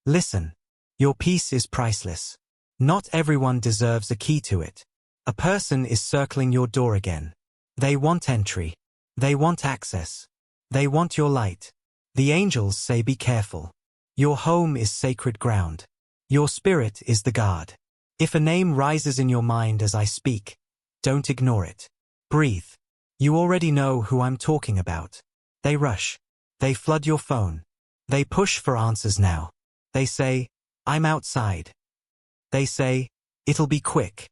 Listen. Your peace is priceless. Not everyone deserves a key to it. A person is circling your door again. They want entry. They want access. They want your light. The angels say be careful. Your home is sacred ground. Your spirit is the guard. If a name rises in your mind as I speak, don't ignore it. Breathe. You already know who I'm talking about. They rush. They flood your phone. They push for answers now. They say, I'm outside. They say, it'll be quick.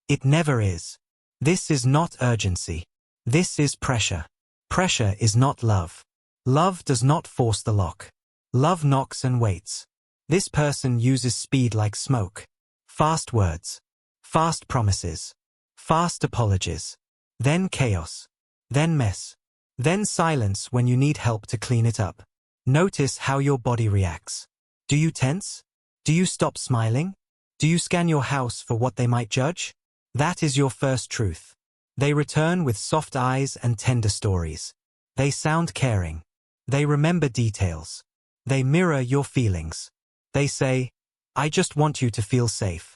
It never is. This is not urgency. This is pressure. Pressure is not love. Love does not force the lock. Love knocks and waits. This person uses speed like smoke. Fast words. Fast promises. Fast apologies. Then chaos. Then mess. Then silence when you need help to clean it up. Notice how your body reacts. Do you tense? Do you stop smiling? Do you scan your house for what they might judge? That is your first truth. They return with soft eyes and tender stories. They sound caring. They remember details. They mirror your feelings. They say, I just want you to feel safe.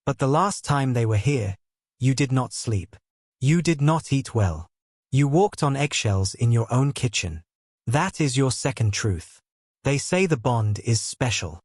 But the last time they were here, you did not sleep. You did not eat well. You walked on eggshells in your own kitchen. That is your second truth. They say the bond is special.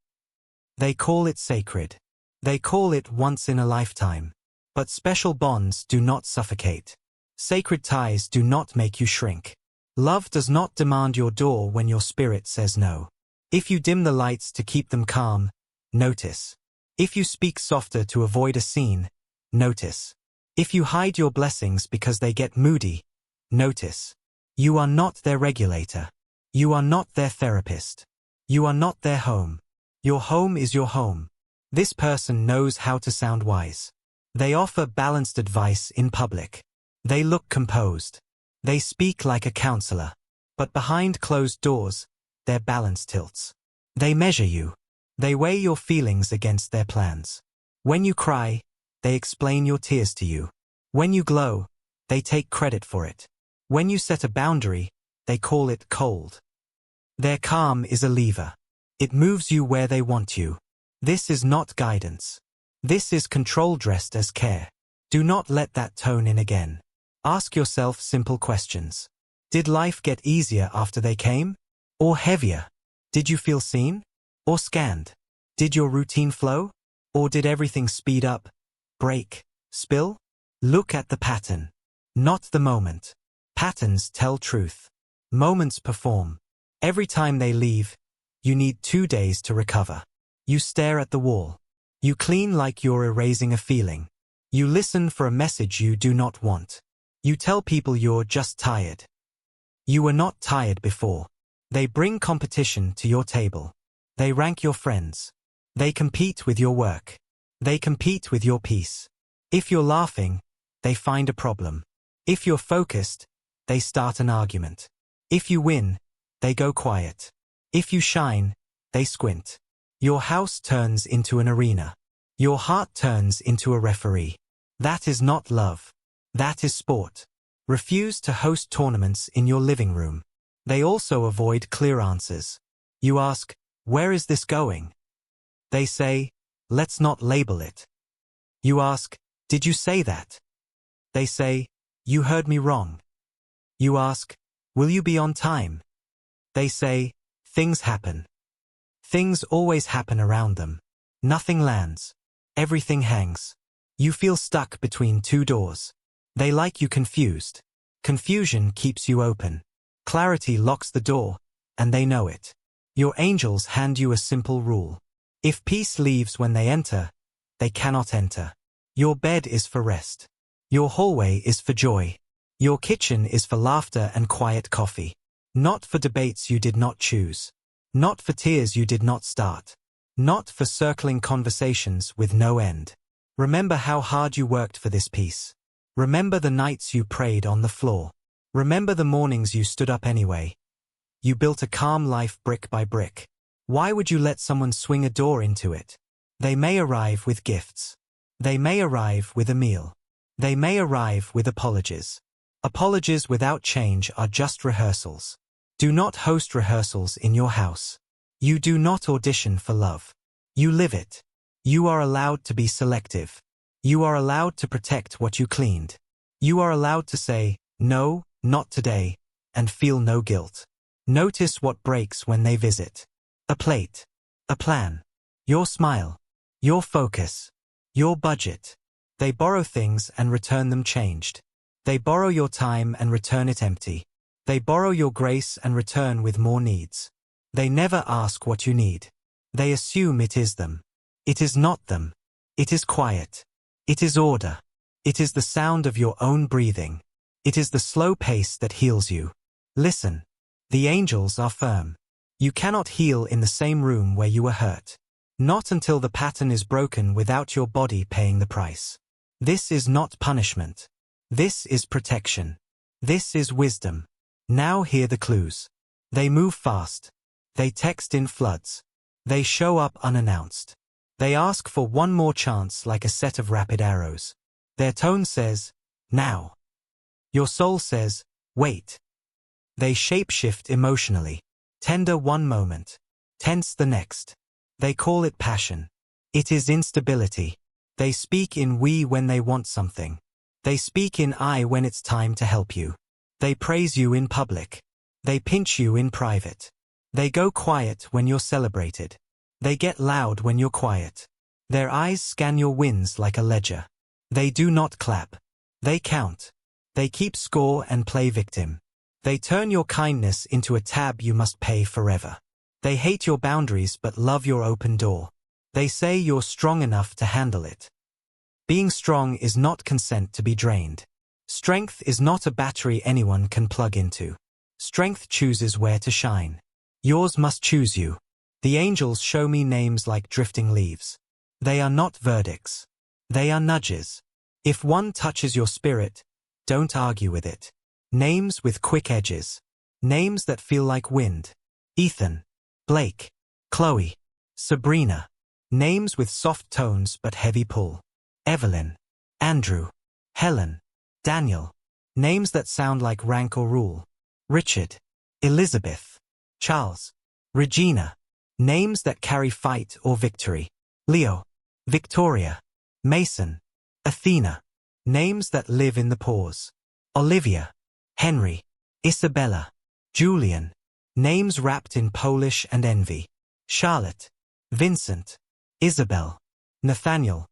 They call it sacred. They call it once in a lifetime. But special bonds do not suffocate. Sacred ties do not make you shrink. Love does not demand your door when your spirit says no. If you dim the lights to keep them calm, notice. If you speak softer to avoid a scene, notice. If you hide your blessings because they get moody, notice. You are not their regulator. You are not their therapist. You are not their home. Your home is your home. This person knows how to sound wise. They offer balanced advice in public. They look composed. They speak like a counselor. But behind closed doors, their balance tilts. They measure you. They weigh your feelings against their plans. When you cry, they explain your tears to you. When you glow, they take credit for it. When you set a boundary, they call it cold. Their calm is a lever. It moves you where they want you. This is not guidance. This is control dressed as care. Do not let that tone in again. Ask yourself simple questions. Did life get easier after they came? Or heavier? Did you feel seen? Or scanned? Did your routine flow? Or did everything speed up, break, spill? Look at the pattern, not the moment. Patterns tell truth. Moments perform. Every time they leave, you need 2 days to recover. You stare at the wall. You clean like you're erasing a feeling. You listen for a message you do not want. You tell people you're just tired. You were not tired before. They bring competition to your table. They rank your friends. They compete with your work. They compete with your peace. If you're laughing, they find a problem. If you're focused, they start an argument. If you win, they go quiet. If you shine, they squint. Your house turns into an arena. Your heart turns into a referee. That is not love. That is sport. Refuse to host tournaments in your living room. They also avoid clear answers. You ask, where is this going? They say, let's not label it. You ask, did you say that? They say, you heard me wrong. You ask, will you be on time? They say, things happen. Things always happen around them. Nothing lands. Everything hangs. You feel stuck between 2 doors. They like you confused. Confusion keeps you open. Clarity locks the door, and they know it. Your angels hand you a simple rule. If peace leaves when they enter, they cannot enter. Your bed is for rest. Your hallway is for joy. Your kitchen is for laughter and quiet coffee. Not for debates you did not choose. Not for tears you did not start. Not for circling conversations with no end. Remember how hard you worked for this peace. Remember the nights you prayed on the floor. Remember the mornings you stood up anyway. You built a calm life brick by brick. Why would you let someone swing a door into it? They may arrive with gifts. They may arrive with a meal. They may arrive with apologies. Apologies without change are just rehearsals. Do not host rehearsals in your house. You do not audition for love. You live it. You are allowed to be selective. You are allowed to protect what you cleaned. You are allowed to say, no, not today, and feel no guilt. Notice what breaks when they visit. A plate. A plan. Your smile. Your focus. Your budget. They borrow things and return them changed. They borrow your time and return it empty. They borrow your grace and return with more needs. They never ask what you need. They assume it is them. It is not them. It is quiet. It is order. It is the sound of your own breathing. It is the slow pace that heals you. Listen. The angels are firm. You cannot heal in the same room where you were hurt. Not until the pattern is broken without your body paying the price. This is not punishment. This is protection. This is wisdom. Now hear the clues. They move fast. They text in floods. They show up unannounced. They ask for one more chance like a set of rapid arrows. Their tone says, now. Your soul says, wait. They shapeshift emotionally. Tender one moment. Tense the next. They call it passion. It is instability. They speak in we when they want something. They speak in I when it's time to help you. They praise you in public. They pinch you in private. They go quiet when you're celebrated. They get loud when you're quiet. Their eyes scan your wins like a ledger. They do not clap. They count. They keep score and play victim. They turn your kindness into a tab you must pay forever. They hate your boundaries but love your open door. They say you're strong enough to handle it. Being strong is not consent to be drained. Strength is not a battery anyone can plug into. Strength chooses where to shine. Yours must choose you. The angels show me names like drifting leaves. They are not verdicts. They are nudges. If one touches your spirit, don't argue with it. Names with quick edges. Names that feel like wind. Ethan. Blake. Chloe. Sabrina. Names with soft tones but heavy pull. Evelyn. Andrew. Helen. Daniel. Names that sound like rank or rule. Richard. Elizabeth. Charles. Regina. Names that carry fight or victory. Leo. Victoria. Mason. Athena. Names that live in the pause. Olivia. Henry. Isabella. Julian. Names wrapped in Polish and envy. Charlotte. Vincent. Isabel. Nathaniel.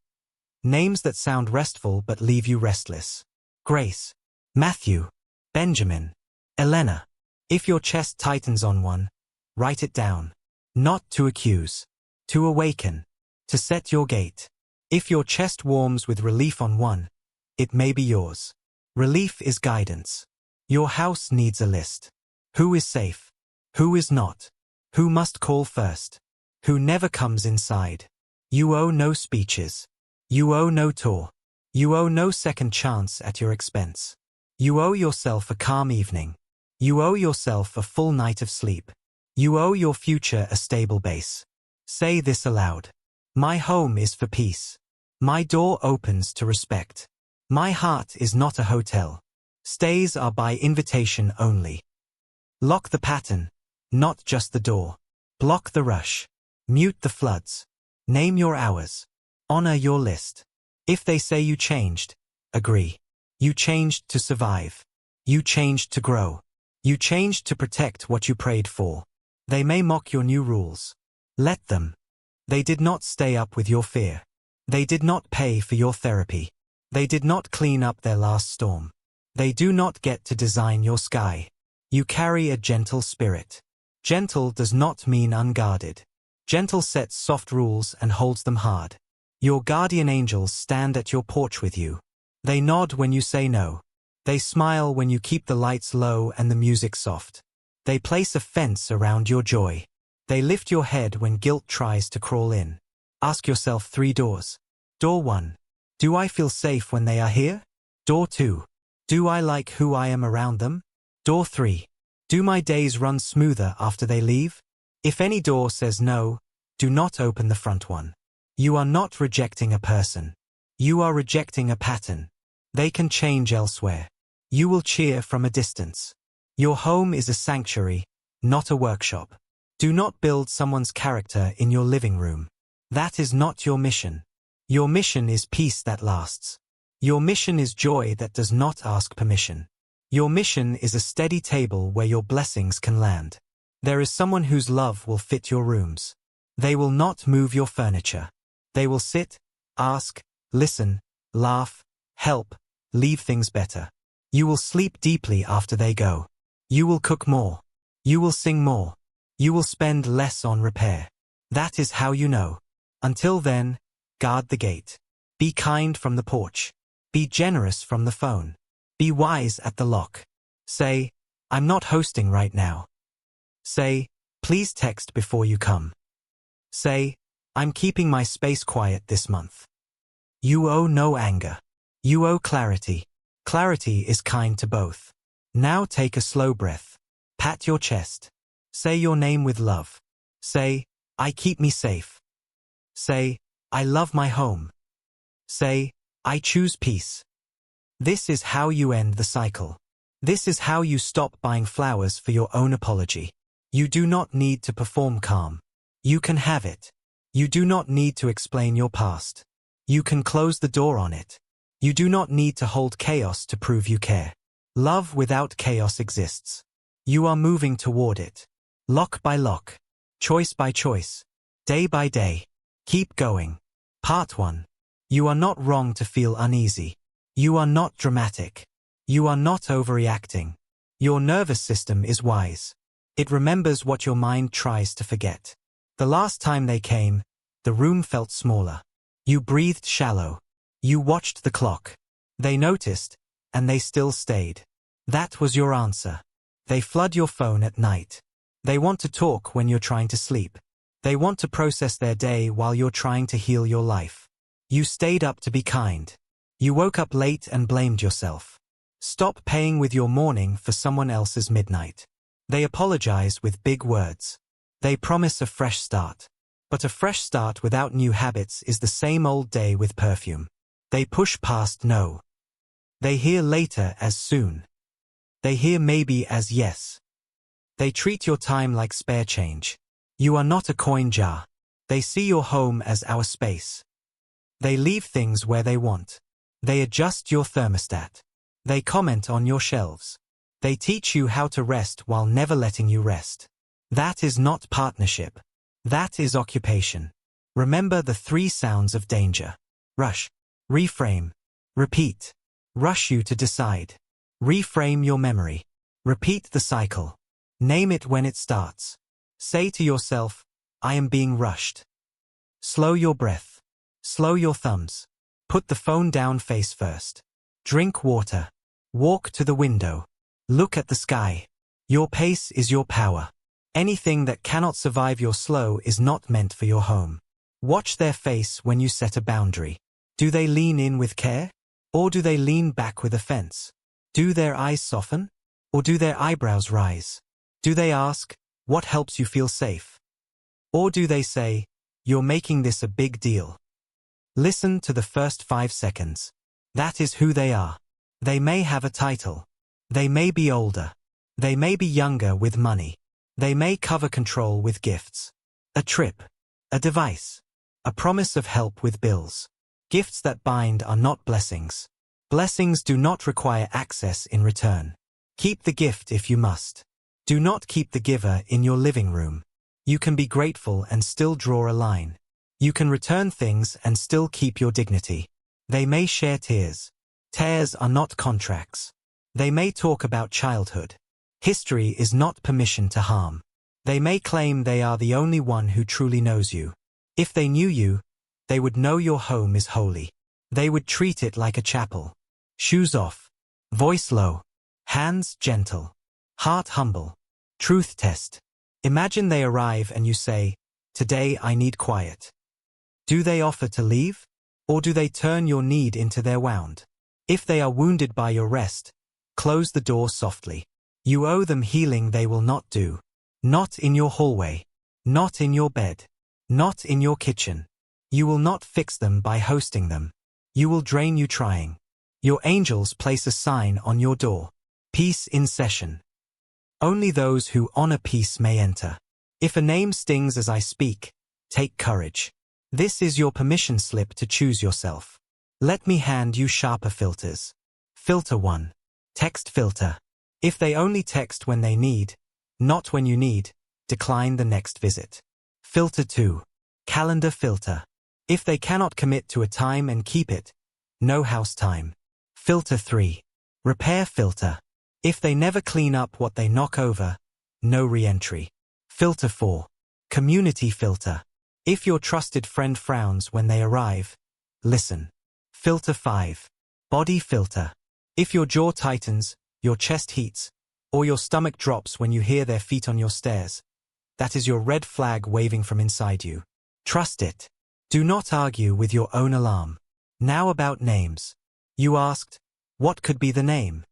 Names that sound restful but leave you restless. Grace. Matthew. Benjamin. Elena. If your chest tightens on one, write it down. Not to accuse. To awaken. To set your gate. If your chest warms with relief on one, it may be yours. Relief is guidance. Your house needs a list. Who is safe? Who is not? Who must call first? Who never comes inside? You owe no speeches. You owe no tour. You owe no second chance at your expense. You owe yourself a calm evening. You owe yourself a full night of sleep. You owe your future a stable base. Say this aloud. My home is for peace. My door opens to respect. My heart is not a hotel. Stays are by invitation only. Lock the pattern, not just the door. Block the rush. Mute the floods. Name your hours. Honor your list. If they say you changed, agree. You changed to survive. You changed to grow. You changed to protect what you prayed for. They may mock your new rules. Let them. They did not stay up with your fear. They did not pay for your therapy. They did not clean up their last storm. They do not get to design your sky. You carry a gentle spirit. Gentle does not mean unguarded. Gentle sets soft rules and holds them hard. Your guardian angels stand at your porch with you. They nod when you say no. They smile when you keep the lights low and the music soft. They place a fence around your joy. They lift your head when guilt tries to crawl in. Ask yourself 3 doors. Door 1. Do I feel safe when they are here? Door 2. Do I like who I am around them? Door 3. Do my days run smoother after they leave? If any door says no, do not open the front one. You are not rejecting a person. You are rejecting a pattern. They can change elsewhere. You will cheer from a distance. Your home is a sanctuary, not a workshop. Do not build someone's character in your living room. That is not your mission. Your mission is peace that lasts. Your mission is joy that does not ask permission. Your mission is a steady table where your blessings can land. There is someone whose love will fit your rooms. They will not move your furniture. They will sit, ask, listen, laugh, help, leave things better. You will sleep deeply after they go. You will cook more. You will sing more. You will spend less on repair. That is how you know. Until then, guard the gate. Be kind from the porch. Be generous from the phone. Be wise at the lock. Say, I'm not hosting right now. Say, please text before you come. Say, I'm keeping my space quiet this month. You owe no anger. You owe clarity. Clarity is kind to both. Now take a slow breath. Pat your chest. Say your name with love. Say, I keep me safe. Say, I love my home. Say, I choose peace. This is how you end the cycle. This is how you stop buying flowers for your own apology. You do not need to perform calm. You can have it. You do not need to explain your past. You can close the door on it. You do not need to hold chaos to prove you care. Love without chaos exists. You are moving toward it. Lock by lock. Choice by choice. Day by day. Keep going. Part 1. You are not wrong to feel uneasy. You are not dramatic. You are not overreacting. Your nervous system is wise. It remembers what your mind tries to forget. The last time they came, the room felt smaller. You breathed shallow. You watched the clock. They noticed, and they still stayed. That was your answer. They flood your phone at night. They want to talk when you're trying to sleep. They want to process their day while you're trying to heal your life. You stayed up to be kind. You woke up late and blamed yourself. Stop paying with your morning for someone else's midnight. They apologize with big words. They promise a fresh start. But a fresh start without new habits is the same old day with perfume. They push past no. They hear later as soon. They hear maybe as yes. They treat your time like spare change. You are not a coin jar. They see your home as our space. They leave things where they want. They adjust your thermostat. They comment on your shelves. They teach you how to rest while never letting you rest. That is not partnership. That is occupation. Remember the 3 sounds of danger. Rush. Reframe. Repeat. Rush you to decide. Reframe your memory. Repeat the cycle. Name it when it starts. Say to yourself, I am being rushed. Slow your breath. Slow your thumbs. Put the phone down face first. Drink water. Walk to the window. Look at the sky. Your pace is your power. Anything that cannot survive your slow is not meant for your home. Watch their face when you set a boundary. Do they lean in with care? Or do they lean back with offense? Do their eyes soften? Or do their eyebrows rise? Do they ask, what helps you feel safe? Or do they say, you're making this a big deal? Listen to the first 5 seconds. That is who they are. They may have a title. They may be older. They may be younger with money. They may cover control with gifts. A trip. A device. A promise of help with bills. Gifts that bind are not blessings. Blessings do not require access in return. Keep the gift if you must. Do not keep the giver in your living room. You can be grateful and still draw a line. You can return things and still keep your dignity. They may share tears. Tears are not contracts. They may talk about childhood. History is not permission to harm. They may claim they are the only one who truly knows you. If they knew you, they would know your home is holy. They would treat it like a chapel. Shoes off. Voice low. Hands gentle. Heart humble. Truth test. Imagine they arrive and you say, today I need quiet. Do they offer to leave? Or do they turn your need into their wound? If they are wounded by your rest, close the door softly. You owe them healing they will not do. Not in your hallway. Not in your bed. Not in your kitchen. You will not fix them by hosting them. You will drain you trying. Your angels place a sign on your door. Peace in session. Only those who honor peace may enter. If a name stings as I speak, take courage. This is your permission slip to choose yourself. Let me hand you sharper filters. Filter 1. Text filter. If they only text when they need, not when you need, decline the next visit. Filter 2. Calendar filter. If they cannot commit to a time and keep it, no house time. Filter 3. Repair filter. If they never clean up what they knock over, no re-entry. Filter 4. Community filter. If your trusted friend frowns when they arrive, listen. Filter 5. Body filter. If your jaw tightens, your chest heats, or your stomach drops when you hear their feet on your stairs, that is your red flag waving from inside you. Trust it. Do not argue with your own alarm. Now about names. You asked, what could be the name?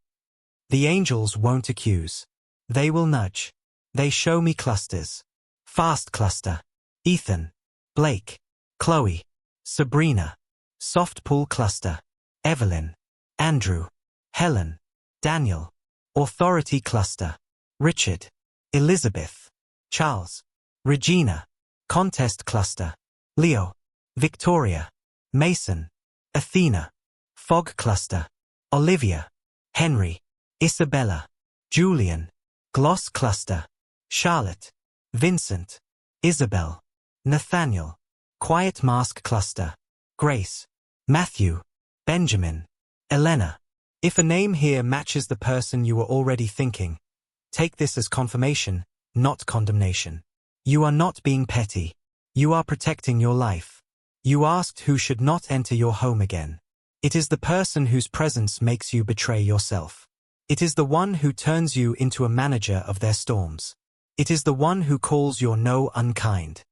The angels won't accuse. They will nudge. They show me clusters. Fast cluster. Ethan. Blake. Chloe. Sabrina. Soft pool cluster. Evelyn. Andrew. Helen. Daniel. Authority cluster. Richard. Elizabeth. Charles. Regina. Contest cluster. Leo. Victoria. Mason. Athena. Fog cluster. Olivia. Henry. Isabella. Julian. Gloss cluster. Charlotte. Vincent. Isabel. Nathaniel. Quiet mask cluster. Grace. Matthew. Benjamin. Elena. If a name here matches the person you were already thinking, take this as confirmation, not condemnation. You are not being petty. You are protecting your life. You asked who should not enter your home again. It is the person whose presence makes you betray yourself. It is the one who turns you into a manager of their storms. It is the one who calls your no unkind.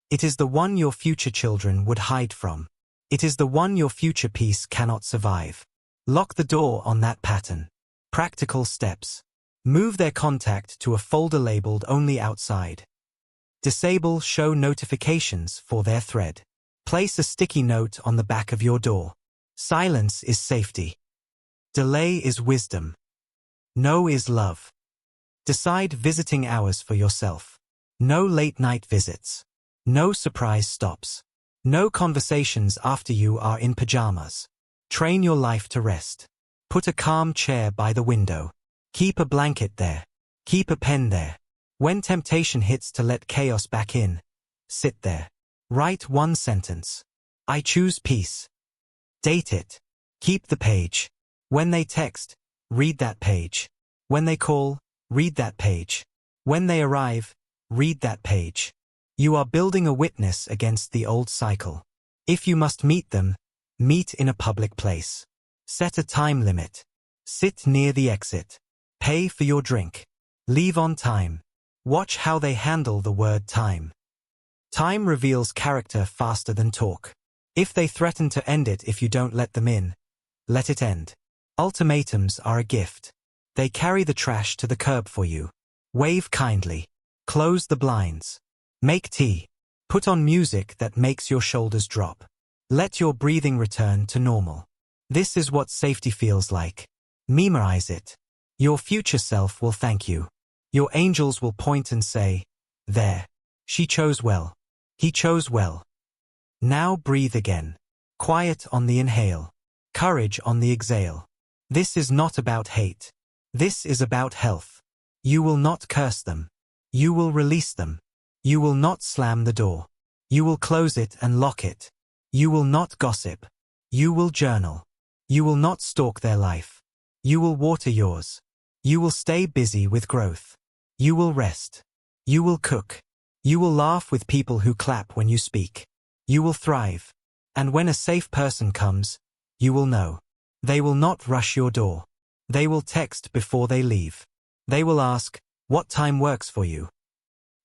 It is the one your future children would hide from. It is the one your future peace cannot survive. Lock the door on that pattern. Practical steps. Move their contact to a folder labeled only outside. Disable show notifications for their thread. Place a sticky note on the back of your door. Silence is safety. Delay is wisdom. No is love. Decide visiting hours for yourself. No late night visits. No surprise stops. No conversations after you are in pajamas. Train your life to rest. Put a calm chair by the window. Keep a blanket there. Keep a pen there. When temptation hits to let chaos back in, sit there. Write one sentence. I choose peace. Date it. Keep the page. When they text, read that page. When they call, read that page. When they arrive, read that page. You are building a witness against the old cycle. If you must meet them, meet in a public place. Set a time limit. Sit near the exit. Pay for your drink. Leave on time. Watch how they handle the word time. Time reveals character faster than talk. If they threaten to end it if you don't let them in, let it end. Ultimatums are a gift. They carry the trash to the curb for you. Wave kindly. Close the blinds. Make tea. Put on music that makes your shoulders drop. Let your breathing return to normal. This is what safety feels like. Memorize it. Your future self will thank you. Your angels will point and say, there. She chose well. He chose well. Now breathe again. Quiet on the inhale. Courage on the exhale. This is not about hate. This is about health. You will not curse them. You will release them. You will not slam the door. You will close it and lock it. You will not gossip. You will journal. You will not stalk their life. You will water yours. You will stay busy with growth. You will rest. You will cook. You will laugh with people who clap when you speak. You will thrive. And when a safe person comes, you will know. They will not rush your door. They will text before they leave. They will ask, what time works for you?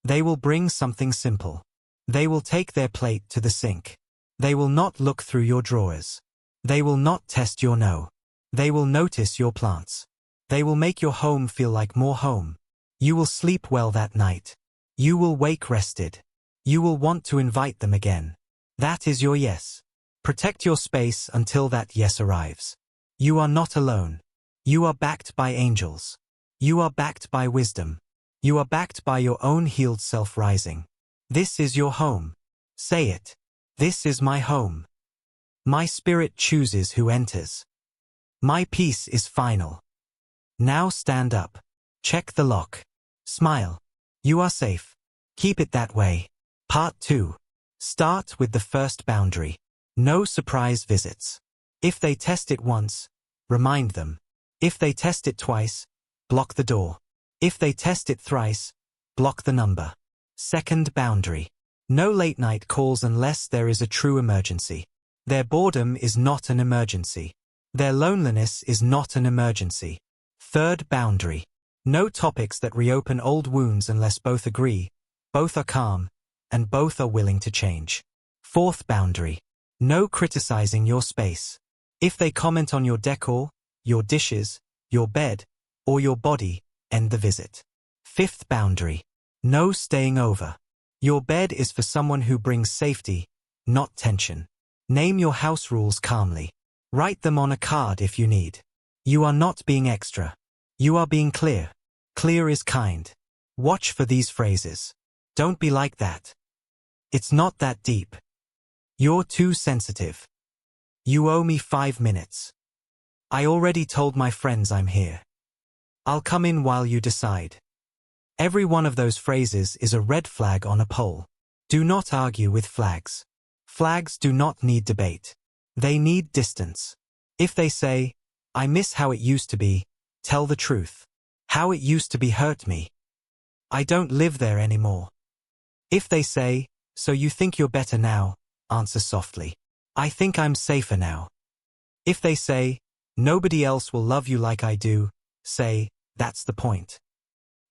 They will bring something simple. They will take their plate to the sink. They will not look through your drawers. They will not test your no. They will notice your plants. They will make your home feel like more home. You will sleep well that night. You will wake rested. You will want to invite them again. That is your yes. Protect your space until that yes arrives. You are not alone. You are backed by angels. You are backed by wisdom. You are backed by your own healed self rising. This is your home. Say it. This is my home. My spirit chooses who enters. My peace is final. Now stand up. Check the lock. Smile. You are safe. Keep it that way. Part 2. Start with the first boundary. No surprise visits. If they test it once, remind them. If they test it twice, block the door. If they test it thrice, block the number. Second boundary. No late night calls unless there is a true emergency. Their boredom is not an emergency. Their loneliness is not an emergency. Third boundary. No topics that reopen old wounds unless both agree, both are calm, and both are willing to change. Fourth boundary. No criticizing your space. If they comment on your decor, your dishes, your bed, or your body, end the visit. Fifth boundary. No staying over. Your bed is for someone who brings safety, not tension. Name your house rules calmly. Write them on a card if you need. You are not being extra. You are being clear. Clear is kind. Watch for these phrases. Don't be like that. It's not that deep. You're too sensitive. You owe me 5 minutes. I already told my friends I'm here. I'll come in while you decide. Every one of those phrases is a red flag on a pole. Do not argue with flags. Flags do not need debate. They need distance. If they say, I miss how it used to be, tell the truth. How it used to be hurt me. I don't live there anymore. If they say, so you think you're better now, answer softly. I think I'm safer now. If they say, nobody else will love you like I do, say, that's the point.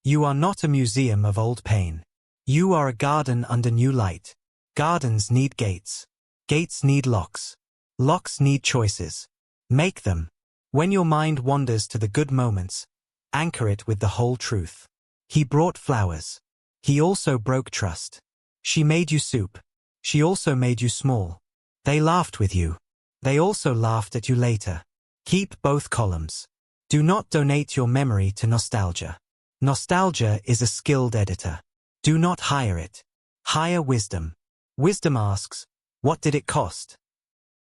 You are not a museum of old pain. You are a garden under new light. Gardens need gates. Gates need locks. Locks need choices. Make them. When your mind wanders to the good moments, anchor it with the whole truth. He brought flowers. He also broke trust. She made you soup. She also made you small. They laughed with you. They also laughed at you later. Keep both columns. Do not donate your memory to nostalgia. Nostalgia is a skilled editor. Do not hire it. Hire wisdom. Wisdom asks, what did it cost?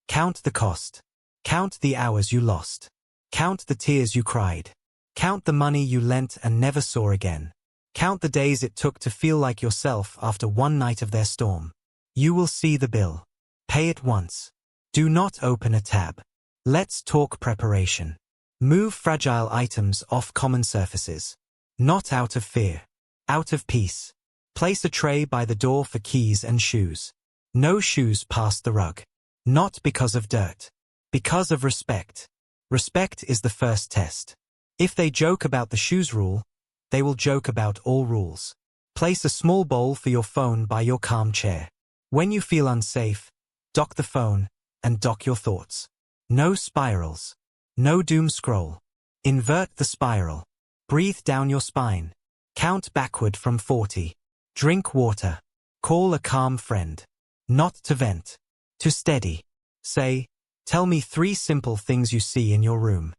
Count the cost. Count the hours you lost. Count the tears you cried. Count the money you lent and never saw again. Count the days it took to feel like yourself after one night of their storm. You will see the bill. Pay it once. Do not open a tab. Let's talk preparation. Move fragile items off common surfaces. Not out of fear. Out of peace. Place a tray by the door for keys and shoes. No shoes past the rug. Not because of dirt. Because of respect. Respect is the first test. If they joke about the shoes rule, they will joke about all rules. Place a small bowl for your phone by your calm chair. When you feel unsafe, dock the phone and dock your thoughts. No spirals. No doom scroll. Invert the spiral. Breathe down your spine. Count backward from 40. Drink water. Call a calm friend. Not to vent. To steady. Say, tell me 3 simple things you see in your room.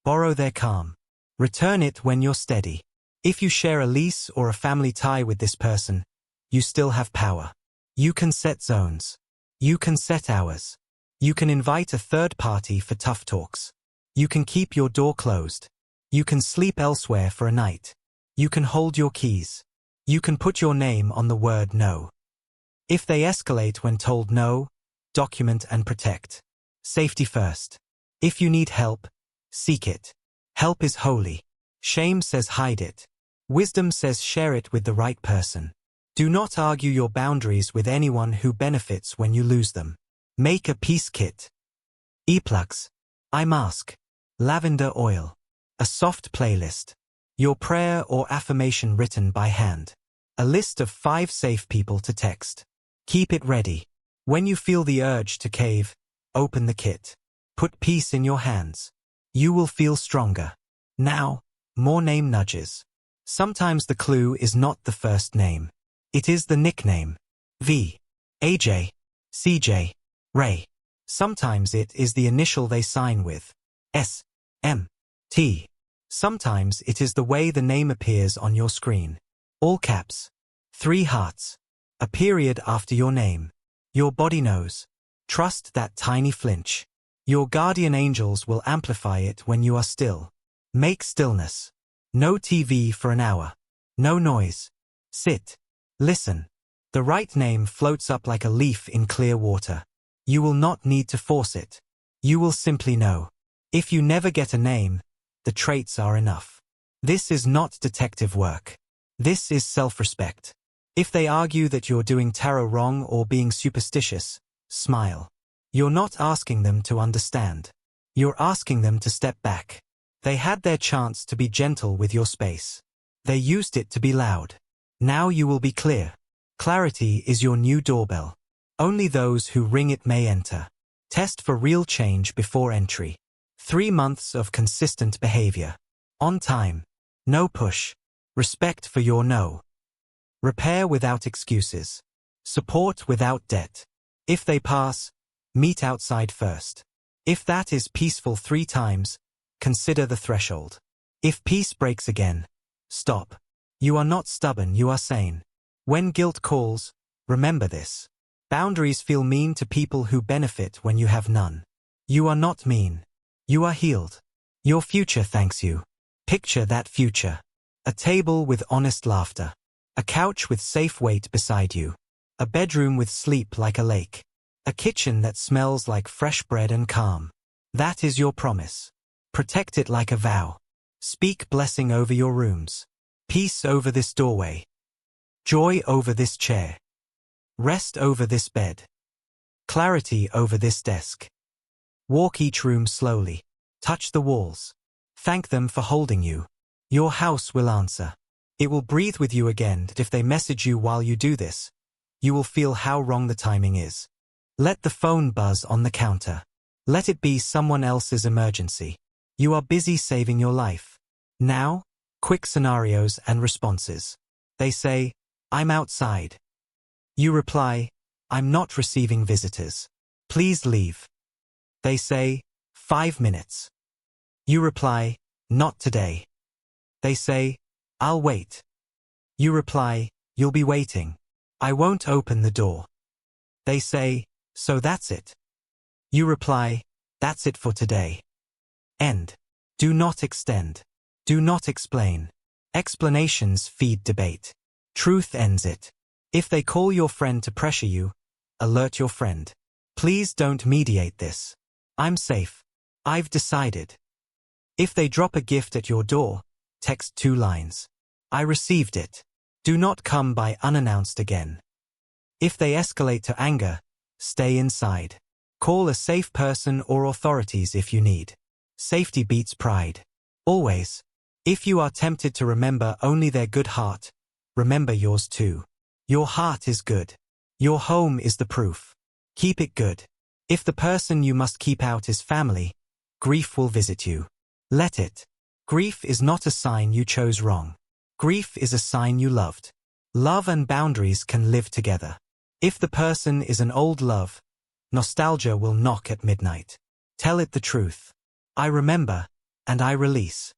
Borrow their calm. Return it when you're steady. If you share a lease or a family tie with this person, you still have power. You can set zones. You can set hours. You can invite a third party for tough talks. You can keep your door closed. You can sleep elsewhere for a night. You can hold your keys. You can put your name on the word no. If they escalate when told no, document and protect. Safety first. If you need help, seek it. Help is holy. Shame says hide it. Wisdom says share it with the right person. Do not argue your boundaries with anyone who benefits when you lose them. Make a peace kit. Earplugs. Eye mask. Lavender oil. A soft playlist. Your prayer or affirmation written by hand. A list of 5 safe people to text. Keep it ready. When you feel the urge to cave, open the kit. Put peace in your hands. You will feel stronger. Now, more name nudges. Sometimes the clue is not the first name. It is the nickname. V. AJ. CJ. Ray. Sometimes it is the initial they sign with. S. M. T. Sometimes it is the way the name appears on your screen. All caps. 3 hearts. A period after your name. Your body knows. Trust that tiny flinch. Your guardian angels will amplify it when you are still. Make stillness. No TV for an hour. No noise. Sit. Listen. The right name floats up like a leaf in clear water. You will not need to force it. You will simply know. If you never get a name, the traits are enough. This is not detective work. This is self-respect. If they argue that you're doing tarot wrong or being superstitious, smile. You're not asking them to understand. You're asking them to step back. They had their chance to be gentle with your space. They used it to be loud. Now you will be clear. Clarity is your new doorbell. Only those who ring it may enter. Test for real change before entry. 3 months of consistent behavior. On time. No push. Respect for your no. Repair without excuses. Support without debt. If they pass, meet outside first. If that is peaceful 3 times, consider the threshold. If peace breaks again, stop. You are not stubborn, you are sane. When guilt calls, remember this. Boundaries feel mean to people who benefit when you have none. You are not mean. You are healed. Your future thanks you. Picture that future. A table with honest laughter. A couch with safe weight beside you. A bedroom with sleep like a lake. A kitchen that smells like fresh bread and calm. That is your promise. Protect it like a vow. Speak blessing over your rooms. Peace over this doorway. Joy over this chair. Rest over this bed. Clarity over this desk. Walk each room slowly. Touch the walls. Thank them for holding you. Your house will answer. It will breathe with you again. If they message you while you do this, you will feel how wrong the timing is. Let the phone buzz on the counter. Let it be someone else's emergency. You are busy saving your life. Now, quick scenarios and responses. They say, I'm outside. You reply, I'm not receiving visitors. Please leave. They say, 5 minutes. You reply, not today. They say, I'll wait. You reply, you'll be waiting. I won't open the door. They say, so that's it. You reply, that's it for today. End. Do not extend. Do not explain. Explanations feed debate. Truth ends it. If they call your friend to pressure you, alert your friend. Please don't mediate this. I'm safe. I've decided. If they drop a gift at your door, text 2 lines. I received it. Do not come by unannounced again. If they escalate to anger, stay inside. Call a safe person or authorities if you need. Safety beats pride. Always. If you are tempted to remember only their good heart, remember yours too. Your heart is good. Your home is the proof. Keep it good. If the person you must keep out is family, grief will visit you. Let it. Grief is not a sign you chose wrong. Grief is a sign you loved. Love and boundaries can live together. If the person is an old love, nostalgia will knock at midnight. Tell it the truth. I remember, and I release.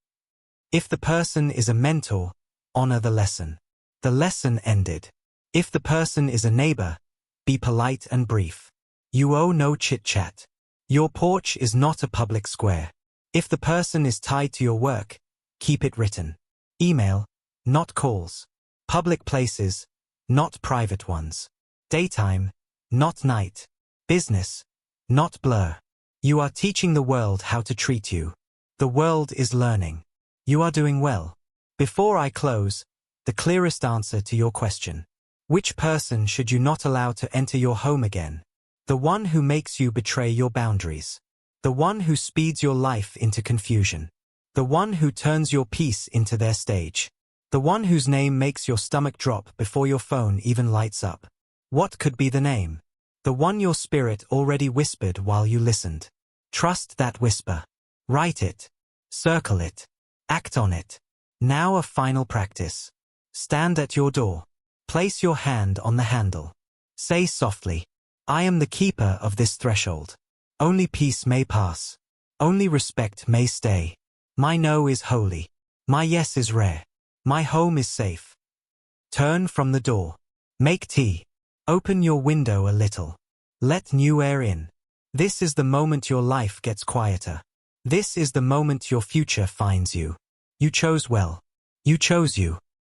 If the person is a mentor, honor the lesson. The lesson ended. If the person is a neighbor, be polite and brief. You owe no chit-chat. Your porch is not a public square. If the person is tied to your work, keep it written. Email, not calls. Public places, not private ones. Daytime, not night. Business, not blur. You are teaching the world how to treat you. The world is learning. You are doing well. Before I close, the clearest answer to your question. Which person should you not allow to enter your home again? The one who makes you betray your boundaries. The one who speeds your life into confusion. The one who turns your peace into their stage. The one whose name makes your stomach drop before your phone even lights up. What could be the name? The one your spirit already whispered while you listened. Trust that whisper. Write it. Circle it. Act on it. Now a final practice. Stand at your door. Place your hand on the handle. Say softly, I am the keeper of this threshold. Only peace may pass. Only respect may stay. My no is holy. My yes is rare. My home is safe. Turn from the door. Make tea. Open your window a little. Let new air in. This is the moment your life gets quieter. This is the moment your future finds you. You chose well. You chose you.